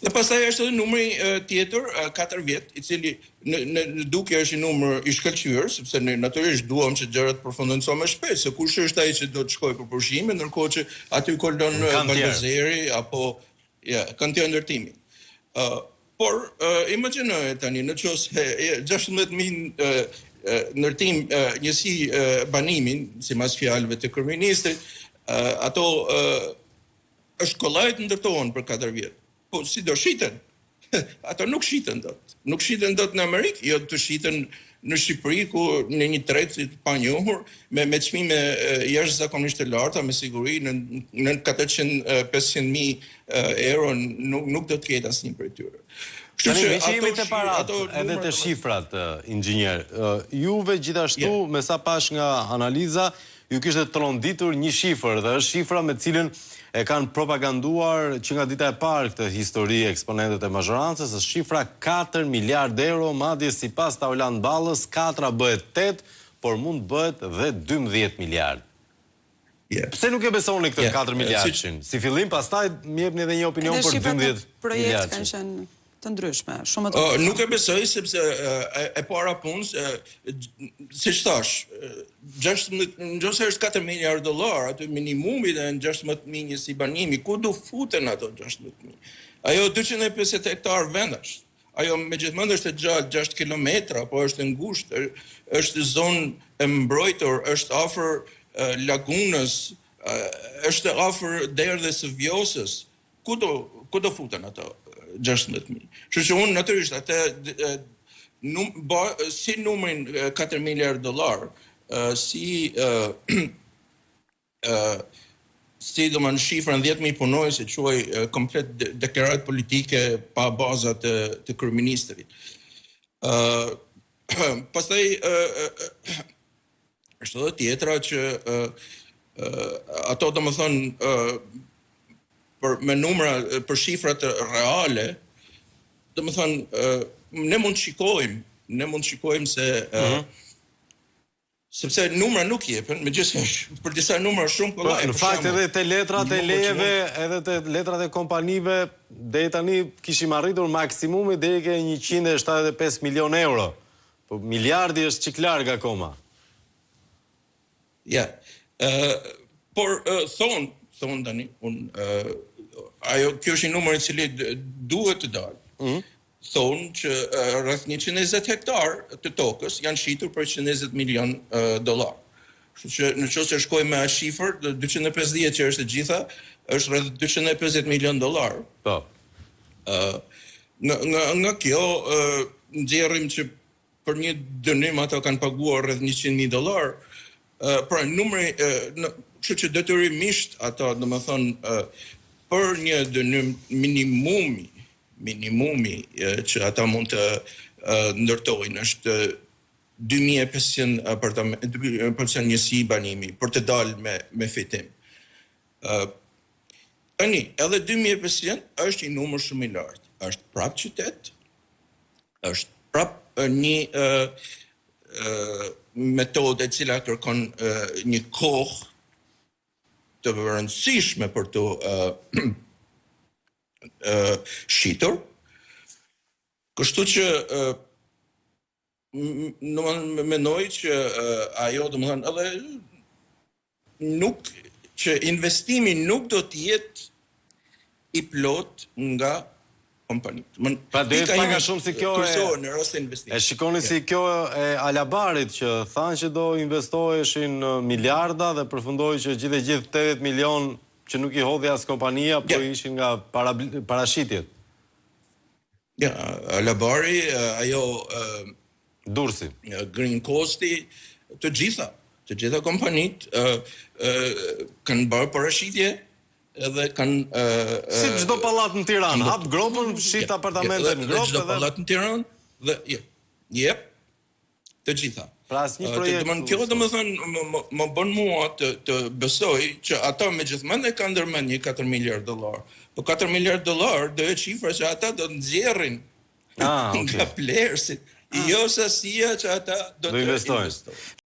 Dhe pastaj është edhe numri tjetër, 4 vjet, I cili në duke është një numër I shkëlqyer, sepse ne natyrisht duam që gjërat përfundojnë sa më shpejt, se kush është ai që do të shkojë për pushime, ndërkohë që aty kolon Baldazeri apo kanë të ndërtimi. Por imagjinoje tani nëse 16.000 ndërtim njësi banimin, sipas fjalëve të kryeministrit, ato është kollajt ndërtohen për 4 vjet. Po si do shiten? Ato nuk shiten dot. Nuk shiten dot në Amerikë, jo të shiten në Shqipëri ku në një tret të panjohur me çmime jashtëzakonisht të larta, me siguri në 400-500.000 euro nuk do të ketë asnjë prej tyre. Kështu që jemi të parat edhe të shifrat, inxhinier. Juve gjithashtu, me sa pash nga analiza, ju kishte tronditur një shifër, dhe është shifra me cilën e kanë propaganduar që nga dita e parë këtë histori eksponentët e mazhorancës, është shifra 4 miliard euro, madje sipas Tauland Ballës, 4 bëhet 8, por mund bëhet dhe 12 miliard. Pse nuk e besoni këtë 4 miliardin? Si fillim, pastaj më jepni edhe një opinion për 12 miliard. Projekt kanë qenë të ndryshme, shumë të nuk e besoj sepse e para punës, siç thash, nëse është 4 miliard dollar, aty minimumi dhe në 16.000 njësi banimi, ku do futen ato 16.000? Ajo 250 hektar vendash. Ajo megjithmonë është e gjatë 6 kilometra, po është e ngushtë, është zonë e mbrojtur, është afër lagunës, është afër derdhës së Vjosës. Ku do futen ato 16.000? Kështu që unë natyrisht atë si numrin 4 miliard dollar, si do më në shifrën 10.000 punojës e quaj komplet deklarat politike pa bazat të kryeministrit. Pastaj është edhe tjetra që ato do më thonë me numra, për shifrat reale, do më thonë, ne mund të shikojmë se sepse numra nuk jepen, megjithëse për disa numra shumë kollaj. Në fakt edhe te letrat e lejeve, edhe te letrat e kompanive, deri tani kishim arritur maksimumi deri ke 175 milion euro. Po miliardi është çik larg akoma. Ja. Por thonë tani, kjo është një numër I cili duhet të dalë. Thonë që rreth 120 hektar të tokës janë shitur për 120 milion dollar. Kështu që nëse shkojmë me atë shifër, 250 që është e gjitha, është rreth 250 milion dollar. Po. Nga kjo nxjerrim që për një dënim ato kanë paguar rreth 100.000 dollar. Pra numri, kështu që detyrimisht ato, domethënë, për një dënim minimumi që ata mund të ndërtojnë është 2.500 njësi banimi për të dalë me fitim. Tani, edhe 2.500 është një numër shumë I lartë. Është prap qytet, është prap një metodë e cila kërkon një kohë të rëndësishme për të shitur. Kështu që mendoj që ajo domethënë edhe nuk që investimi nuk do të jetë I plot nga kompanitë. Pra do të paga shumë si kjo në rast të investimit. E shikoni si kjo e Alabarit që thanë që do investoheshin miliarda dhe përfundoi që gjithë 80 milion që nuk I hodhi as kompania, po ishin nga parashitjet. Ja, Alabari, ajo Durrësi, Green Coasti, të gjitha kompanitë kanë bërë parashitje edhe kanë si çdo pallat në Tiranë, hap gropën, shit apartamente në gropë, çdo pallat në Tiranë dhe të gjitha. Pra asnjë projekt. Kjo domethënë më bën mua të besoj që ata megjithmonë kanë ndërmend një 4 miliard dollar. Po 4 miliard dollar do jetë shifra që ata do nxjerrin nga plerësit. Jo sasia që ata do të investojnë.